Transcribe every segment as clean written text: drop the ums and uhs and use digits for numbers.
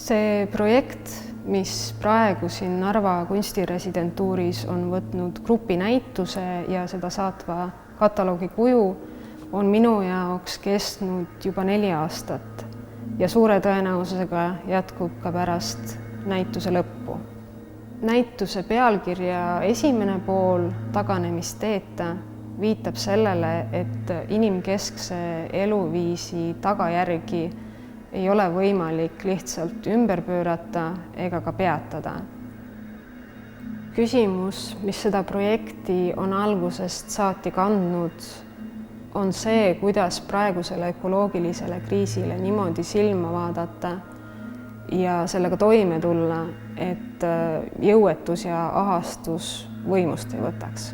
See projekt, mis praegu siin Narva kunstiresidentuuris on võtnud grupinäituse ja seda saatva kataloogi kuju, on minu jaoks kestnud juba 4 aastat ja suure tõenäosusega jätkub ka pärast näituse lõppu. Näituse pealkirja esimene pool, Taganemisteeta, viitab sellele, et inimkeskse eluviisi tagajärgi ei ole võimalik lihtsalt ümber pöörata ega ka peatada. Küsimus, mis seda projekti on algusest saati kandnud, on see, kuidas praegusele ökoloogilisele kriisile niimoodi silma vaadata ja sellega toime tulla, et jõuetus ja ahastus võimust ei võtaks.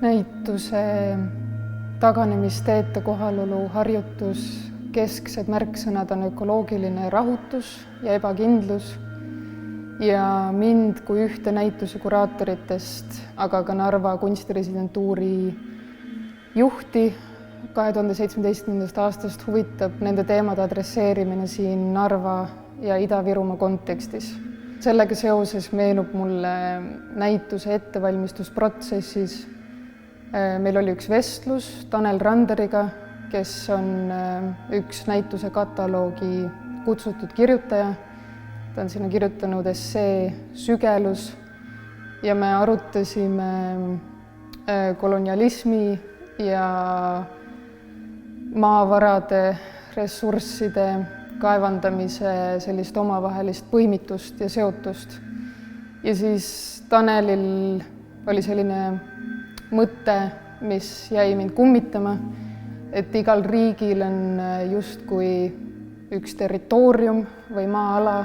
Näituse Taganemisteeta kohalolu harjutus kesksed märksõnad on ökoloogiline rahutus ja ebakindlus ja mind kui ühte näituse kuraatoritest, aga ka Narva kunstiresidentuuri juhti 2017. aastast huvitab nende teemade adresseerimine siin Narva ja Ida-Virumaa kontekstis. Sellega seoses meenub mulle näituse ettevalmistusprotsessis. Meil oli üks vestlus Tanel Randeriga, kes on üks näituse kataloogi kutsutud kirjutaja. Ta on sinna kirjutanud essee Sügelus ja me arutasime kolonialismi ja maavarade, ressursside kaevandamise sellist omavahelist põimitust ja seotust. Ja siis Tanelil oli selline mõte, mis jäi mind kummitama, et igal riigil on justkui üks territoorium või maa-ala,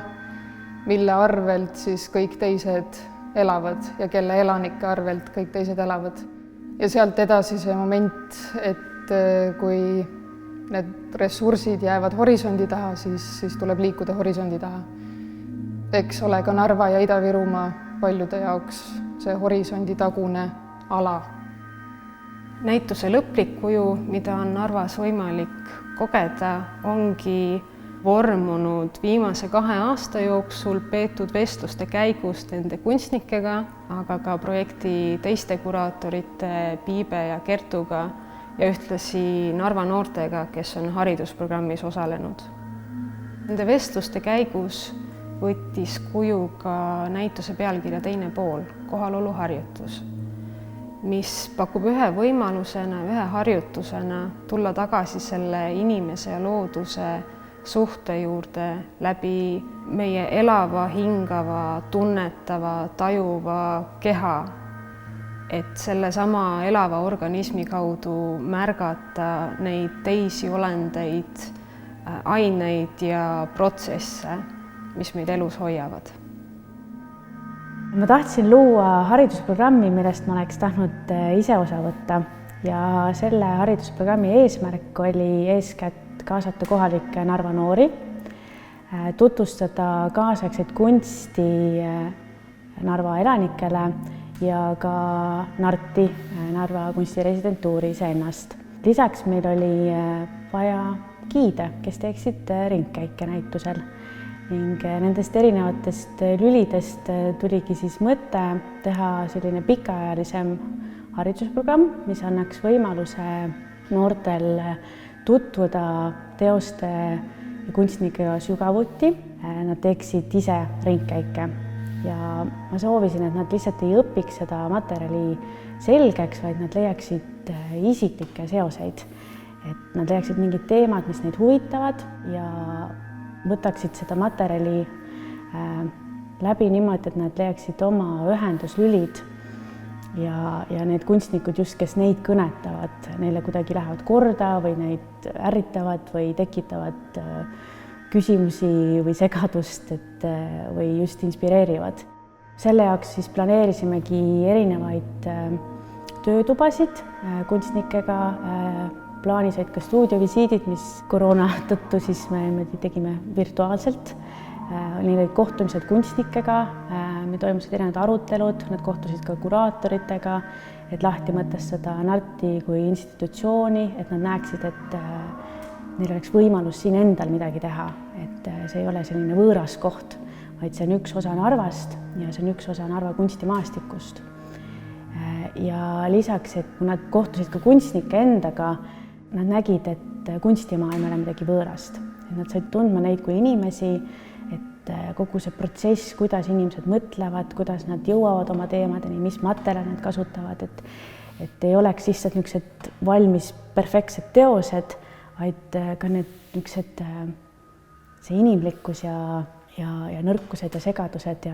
mille arvelt siis kõik teised elavad ja kelle elanike arvelt kõik teised elavad. Ja sealt edasi see moment, et kui need ressursid jäävad horisondi taha, siis tuleb liikuda horisondi taha. Eks ole ka Narva ja Ida-Virumaa paljude jaoks see horisondi tagune ala. Näituse lõplik kuju, mida on Narvas võimalik kogeda, ongi vormunud viimase 2 aasta jooksul peetud vestluste käigus nende kunstnikega, aga ka projekti teiste kuraatorite Piibe ja Kertuga ja ühtlasi Narva noortega, kes on haridusprogrammis osalenud. Nende vestluste käigus võttis kuju ka näituse pealkirja teine pool, kohalolu harjutus, mis pakub ühe võimalusena, ühe harjutusena tulla tagasi selle inimese ja looduse suhte juurde läbi meie elava, hingava, tunnetava, tajuva keha, et sellesama elava organismi kaudu märgata neid teisi olendeid, aineid ja protsesse, mis meid elus hoiavad. Ma tahtsin luua haridusprogrammi, millest ma oleks tahtnud ise osa võtta ja selle haridusprogrammi eesmärk oli eeskätt kaasata kohalikke Narva noori, tutvustada kaasaegset kunsti Narva elanikele ja ka Narti, Narva kunstiresidentuuri iseennast. Lisaks meil oli vaja giide, kes teeksid ringkäike näitusel ning nendest erinevatest lülidest tuligi siis mõte teha selline pikaajalisem haridusprogramm, mis annaks võimaluse noortel tutvuda teoste ja kunstnikega sügavuti. Nad teeksid ise ringkäike ja ma soovisin, et nad lihtsalt ei õpiks seda materjali selgeks, vaid nad leiaksid isiklikke seoseid. Et nad leiaksid mingid teemad, mis neid huvitavad ja võtaksid seda materjali läbi niimoodi, et nad leiaksid oma ühenduslülid ja need kunstnikud just, kes neid kõnetavad, neile kuidagi lähevad korda või neid ärritavad või tekitavad küsimusi või segadust või just inspireerivad. Selle jaoks siis planeerisimegi erinevaid töötubasid kunstnikega, plaanis olid ka stuudiovisiidid, mis koroona tõttu siis me tegime virtuaalselt. Neil olid kohtumised kunstnikega, me toimusid erinevad arutelud, nad kohtusid ka kuraatoritega, et lahti mõtestada Narti kui institutsiooni, et nad näeksid, et neil oleks võimalus siin endal midagi teha, et see ei ole selline võõras koht, vaid see on üks osa Narvast ja see on üks osa Narva kunstimaastikust. Ja lisaks, et kui nad kohtusid ka kunstnike endaga, nad nägid, et kunstimaailm ei ole midagi võõrast. Et nad said tundma neid kui inimesi, et kogu see protsess, kuidas inimesed mõtlevad, kuidas nad jõuavad oma teemadeni, mis materjali nad kasutavad, et ei oleks lihtsalt niisugused valmis perfektsed teosed, vaid ka need niisugused see inimlikkus ja nõrkused ja segadused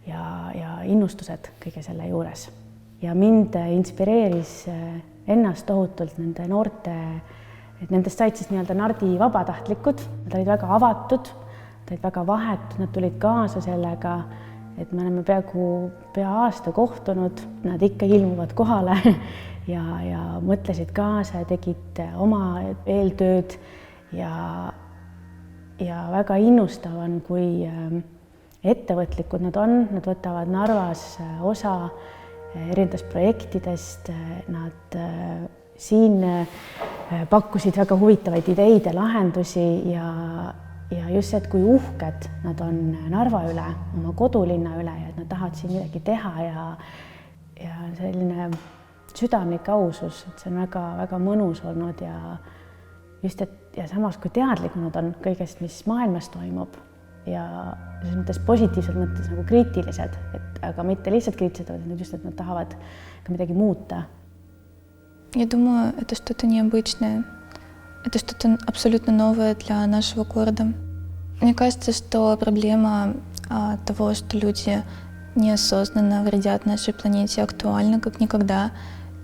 ja innustused kõige selle juures. Ja mind inspireeris ennast tohutult nende noorte, et nendest said siis nii-öelda Nardi vabatahtlikud, nad olid väga avatud, nad olid väga vahetud, nad tulid kaasa sellega, et me oleme pea aasta kohtunud, nad ikka ilmuvad kohale ja mõtlesid kaasa ja tegid oma eeltööd ja väga innustav on, kui ettevõtlikud nad on, nad võtavad Narvas osa erinevatest projektidest, nad siin pakkusid väga huvitavaid ideid ja lahendusi ja just see, et kui uhked nad on Narva üle, oma kodulinna üle ja et nad tahavad siin midagi teha ja selline südamlik ausus, et see on väga mõnus olnud ja just, et ja samas kui teadlikud nad on kõigest, mis maailmas toimub ja selles mõttes positiivses mõttes nagu kriitilised, aga mitte lihtsalt kriitilised, vaid just, et nad tahavad ka midagi muuta. Я думаю, это что-то необычное. Это что-то абсолютно новое для нашего города. Мне кажется, что проблема того, что люди неосознанно вредят нашей планете, актуальна как никогда.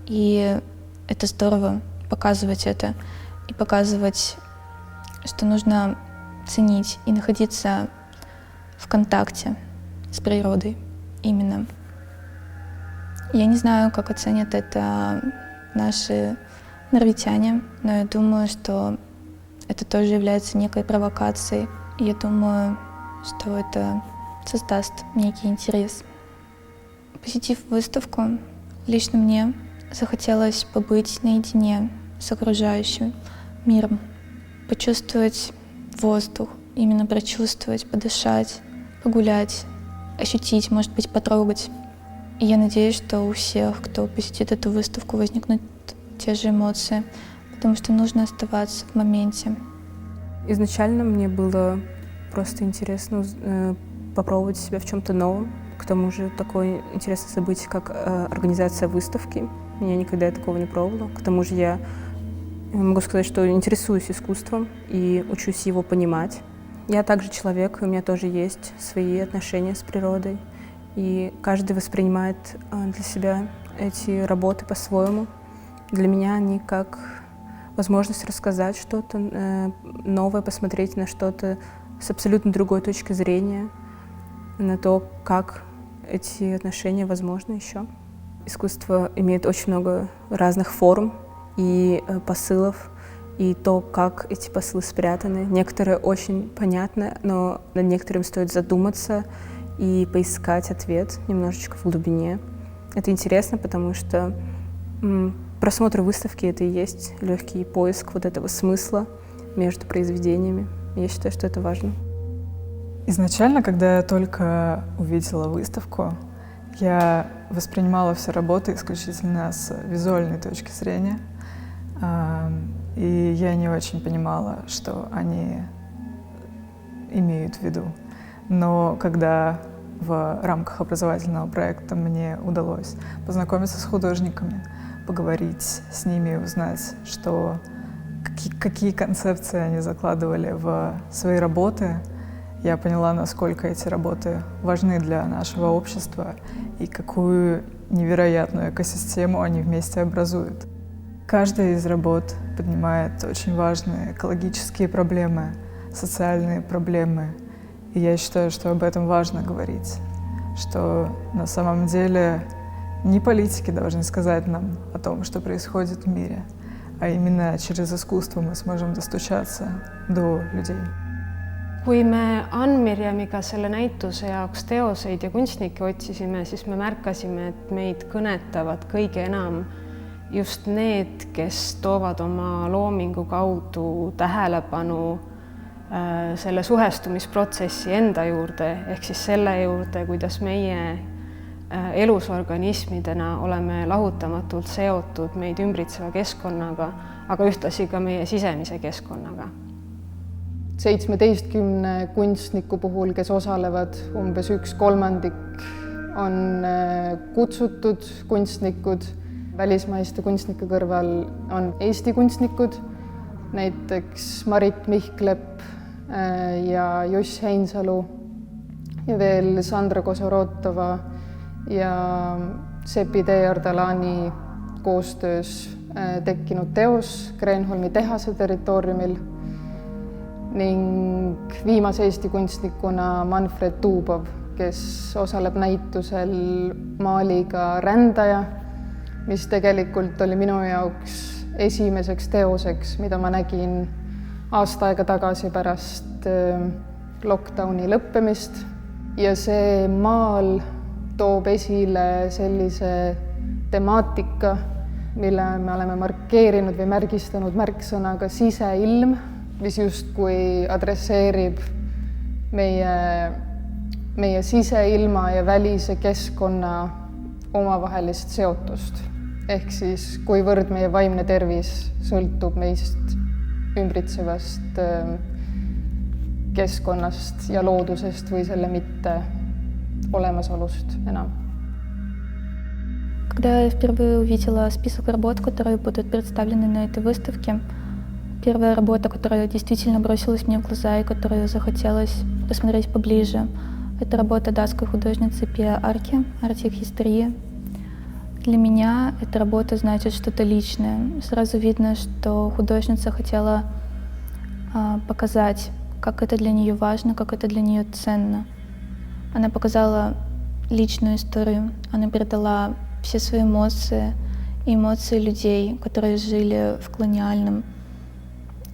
И это здорово показывать это и показывать, что нужно ценить и находиться в контакте с природой именно. Я не знаю, как оценят это наши норвитяне, но я думаю, что это тоже является некой провокацией. И я думаю, что это создаст некий интерес. Посетив выставку, лично мне захотелось побыть наедине с окружающим миром, почувствовать воздух, именно прочувствовать, подышать, погулять, ощутить, может быть, потрогать. И я надеюсь, что у всех, кто посетит эту выставку, возникнут те же эмоции, потому что нужно оставаться в моменте. Изначально мне было просто интересно попробовать себя в чем-то новом. К тому же такое интересное событие, как организация выставки. Я никогда такого не пробовала. К тому же я могу сказать, что интересуюсь искусством и учусь его понимать. Я также человек, и у меня тоже есть свои отношения с природой. И каждый воспринимает для себя эти работы по-своему. Для меня они как возможность рассказать что-то новое, посмотреть на что-то с абсолютно другой точки зрения, на то, как эти отношения возможны еще. Искусство имеет очень много разных форм и посылов, и то, как эти посылы спрятаны. Некоторые очень понятны, но над некоторым стоит задуматься и поискать ответ немножечко в глубине. Это интересно, потому что просмотр выставки — это и есть легкий поиск вот этого смысла между произведениями. Я считаю, что это важно. Изначально, когда я только увидела выставку, я воспринимала все работы исключительно с визуальной точки зрения. И я не очень понимала, что они имеют в виду. Но когда в рамках образовательного проекта мне удалось познакомиться с художниками, поговорить с ними, узнать, что, какие концепции они закладывали в свои работы, я поняла, насколько эти работы важны для нашего общества и какую невероятную экосистему они вместе образуют. Каждая из работ поднимает очень важные экологические проблемы, социальные проблемы. И я считаю, что об этом важно говорить, что на самом деле не политики должны сказать нам о том, что происходит в мире, а именно через искусство мы сможем достучаться до людей. Kui me Ann-Mirjamiga selle näituse jaoks teoseid ja kunstnikke otsisime, siis me märkasime, et meid kõnetavad kõige enam just need, kes toovad oma loomingu kaudu tähelepanu selle suhestumisprotsessi enda juurde, ehk siis selle juurde, kuidas meie elusorganismidena oleme lahutamatult seotud meid ümbritseva keskkonnaga, aga ühtlasi ka meie sisemise keskkonnaga. 17 kunstniku puhul, kes osalevad, umbes 1/3 on kutsutud kunstnikud. Välismaiste kunstnike kõrval on Eesti kunstnikud, näiteks Marit Mihklep ja Joss Heinsalu ja veel Sandra Kosorotova ja Seppi Teardalani koostöös tekkinud teos Kreenholmi tehase territooriumil ning viimase Eesti kunstnikuna Manfred Tuubov, kes osaleb näitusel maaliga Rändaja, mis tegelikult oli minu jaoks esimeseks teoseks, mida ma nägin aasta aega tagasi pärast lockdowni lõppemist. Ja see maal toob esile sellise temaatika, mille me oleme markeerinud või märgistanud märksõnaga siseilm, mis justkui adresseerib meie siseilma ja välise keskkonna omavahelist seotust. Ehk siis, kuivõrd meie vaimne tervis sõltub meist ümbritsevast keskkonnast ja loodusest või selle mitte olemasolust enam. Когда я впервые увидела список работ, которые будут представлены на этой выставке, первая работа, которая действительно бросилась мне в глаза и которую захотелось посмотреть поближе, это работа датской художницы Пиа Арки «Артик История». Для меня эта работа значит что-то личное. Сразу видно, что художница хотела показать, как это для нее важно, как это для нее ценно. Она показала личную историю, она передала все свои эмоции и эмоции людей, которые жили в колониальном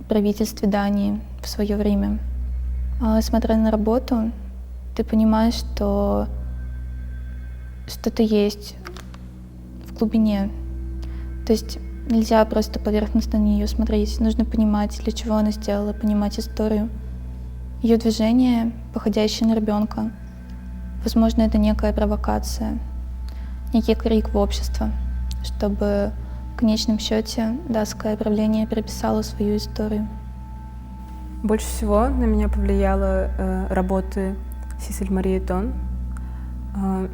правительстве Дании в свое время. Смотря на работу, ты понимаешь, что что-то есть в глубине. То есть нельзя просто поверхностно на нее смотреть, нужно понимать, для чего она сделала, понимать историю. Ее движение, походящее на ребенка, возможно, это некая провокация, некий крик в общество, чтобы в конечном счете датское правление переписало свою историю. Больше всего на меня повлияло работы Сиссель Марии Тон,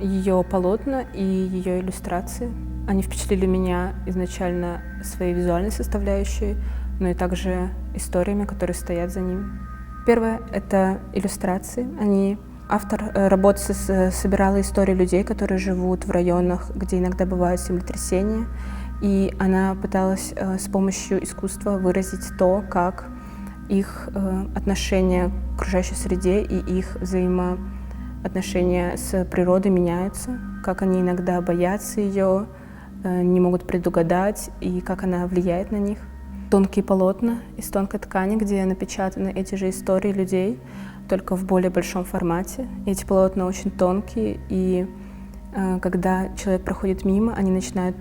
ее полотна и ее иллюстрации. Они впечатлили меня изначально своей визуальной составляющей, но и также историями, которые стоят за ним. Первое — это иллюстрации. Автор работ собирала истории людей, которые живут в районах, где иногда бывают землетрясения, и она пыталась с помощью искусства выразить то, как их отношения к окружающей среде и их взаимоотношения с природой меняются, как они иногда боятся ее, не могут предугадать, и как она влияет на них. Тонкие полотна из тонкой ткани, где напечатаны эти же истории людей, только в более большом формате. Эти полотна очень тонкие, и когда человек проходит мимо, они начинают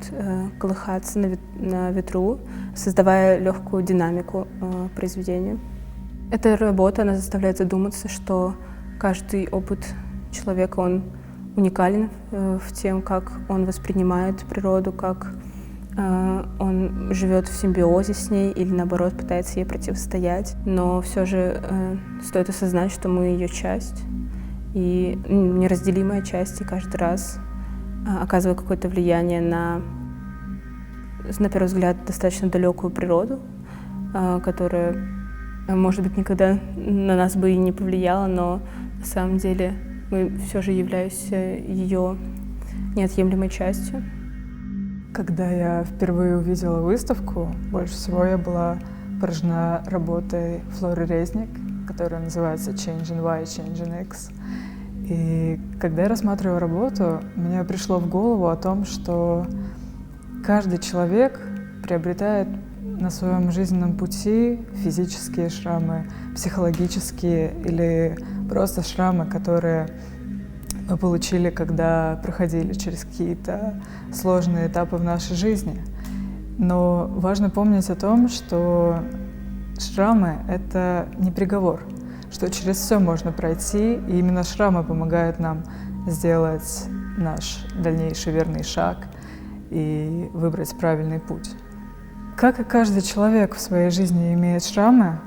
колыхаться на ветру, создавая легкую динамику произведения. Эта работа, она заставляет задуматься, что каждый опыт человека, он уникален в тем, как он воспринимает природу, как он живет в симбиозе с ней или, наоборот, пытается ей противостоять. Но все же стоит осознать, что мы ее часть, и неразделимая часть, и каждый раз оказывает какое-то влияние на первый взгляд, достаточно далекую природу, которая, может быть, никогда на нас бы и не повлияла, но на самом деле мы все же являемся ее неотъемлемой частью. Когда я впервые увидела выставку, больше всего я была поражена работой Флоры Резник, которая называется Change in Y, Change in X. И когда я рассматривала работу, мне пришло в голову о том, что каждый человек приобретает на своем жизненном пути физические шрамы, психологические или просто шрамы, которые мы получили, когда проходили через какие-то сложные этапы в нашей жизни. Но важно помнить о том, что шрамы — это не приговор, что через все можно пройти, и именно шрамы помогают нам сделать наш дальнейший верный шаг и выбрать правильный путь. Как и каждый человек в своей жизни имеет шрамы,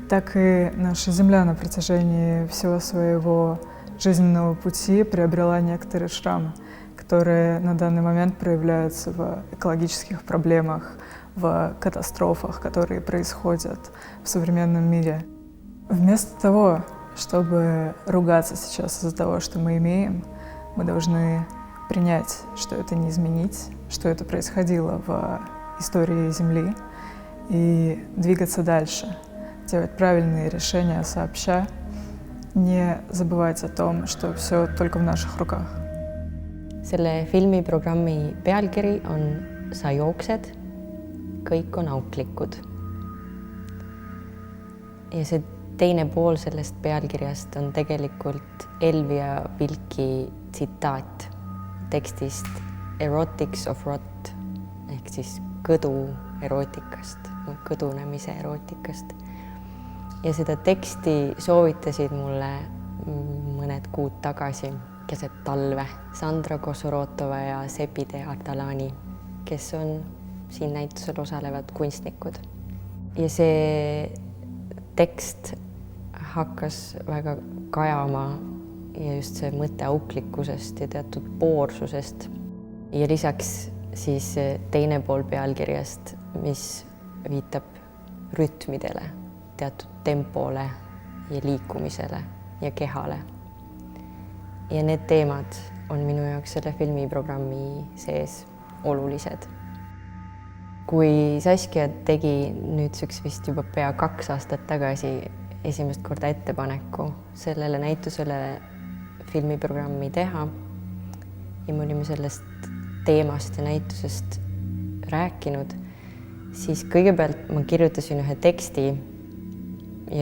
так и наша Земля на протяжении всего своего жизненного пути приобрела некоторые шрамы, которые на данный момент проявляются в экологических проблемах, в катастрофах, которые происходят в современном мире. Вместо того, чтобы ругаться сейчас из-за того, что мы имеем, мы должны принять, что это не изменить, что это происходило в истории Земли, и двигаться дальше, делать правильные решения сообща, не забывать о том, что все только в наших руках. Selle filmiprogrammi pealkiri on Sa jooksed, kõik on auklikud. Ja see teine pool sellest pealkirjast on tegelikult Elvia Vilki tsitaat tekstist Erotics of Rot ehk siis kõdu erootikast, kõdunemise erootikast. Ja seda teksti soovitasid mulle mõned kuud tagasi keset talve Sandra Kosorotova ja Sepide Ardalani, kes on siin näitusel osalevad kunstnikud. Ja see tekst hakkas väga kajama ja just see mõte auklikkusest ja teatud poorsusest. Ja lisaks siis teine pool pealkirjast, mis viitab rütmidele, teatud tempole ja liikumisele ja kehale. Ja need teemad on minu jaoks selle filmiprogrammi sees olulised. Kui Saskia tegi nüüdseks vist juba pea 2 aastat tagasi esimest korda ettepaneku sellele näitusele filmiprogrammi teha ja me olime sellest teemast ja näitusest rääkinud, siis kõigepealt ma kirjutasin ühe teksti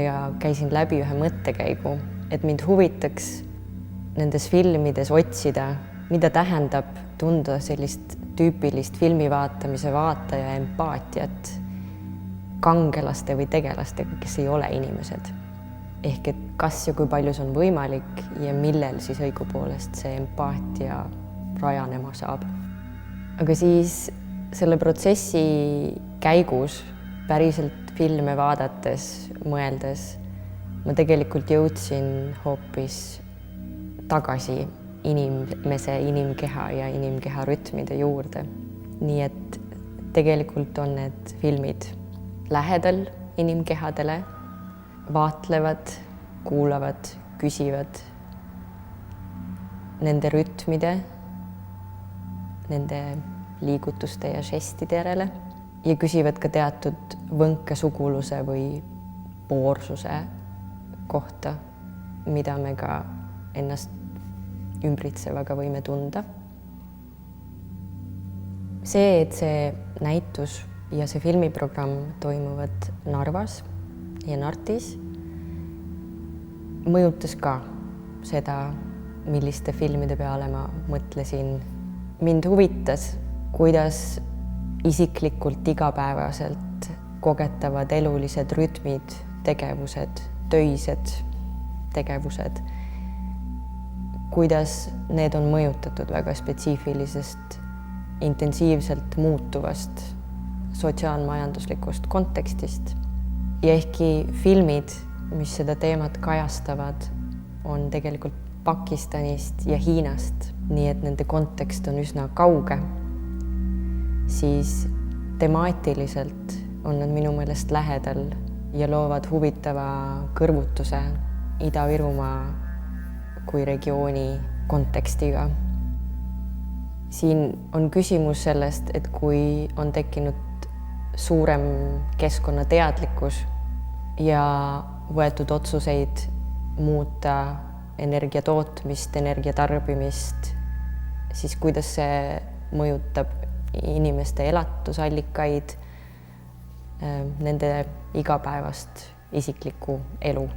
ja käisin läbi ühe mõttekäigu, et mind huvitaks nendes filmides otsida, mida tähendab tunda sellist tüüpilist filmivaatamise vaataja empaatiat kangelaste või tegelastega, kes ei ole inimesed. Ehk et kas ja kui palju see on võimalik ja millel siis õigupoolest see empaatia rajanema saab. Aga siis selle protsessi käigus päriselt filme vaadates, mõeldes, ma tegelikult jõudsin hoopis tagasi inimese, inimkeha ja inimkeha rütmide juurde. Nii et tegelikult on need filmid lähedal inimkehadele, vaatlevad, kuulavad, küsivad nende rütmide, nende liigutuste ja žestide järele ja küsivad ka teatud võnkesuguluse või poorsuse kohta, mida me ka ennast ümbritsevaga võime tunda. See, et see näitus ja see filmiprogramm toimuvad Narvas ja Nartis, mõjutas ka seda, milliste filmide peale ma mõtlesin. Mind huvitas, kuidas isiklikult igapäevaselt kogetavad elulised rütmid, tegevused, töised tegevused, kuidas need on mõjutatud väga spetsiifilisest, intensiivselt muutuvast sotsiaalmajanduslikust kontekstist. Ja ehkki filmid, mis seda teemat kajastavad, on tegelikult Pakistanist ja Hiinast, nii et nende kontekst on üsna kauge, siis temaatiliselt on nad minu meelest lähedal ja loovad huvitava kõrvutuse Ida-Virumaa kui regiooni kontekstiga. Siin on küsimus sellest, et kui on tekkinud suurem keskkonnateadlikkus ja võetud otsuseid muuta energia tootmist, energia tarbimist, siis kuidas see mõjutab inimeste elatusallikaid, nende igapäevast isiklikku elu.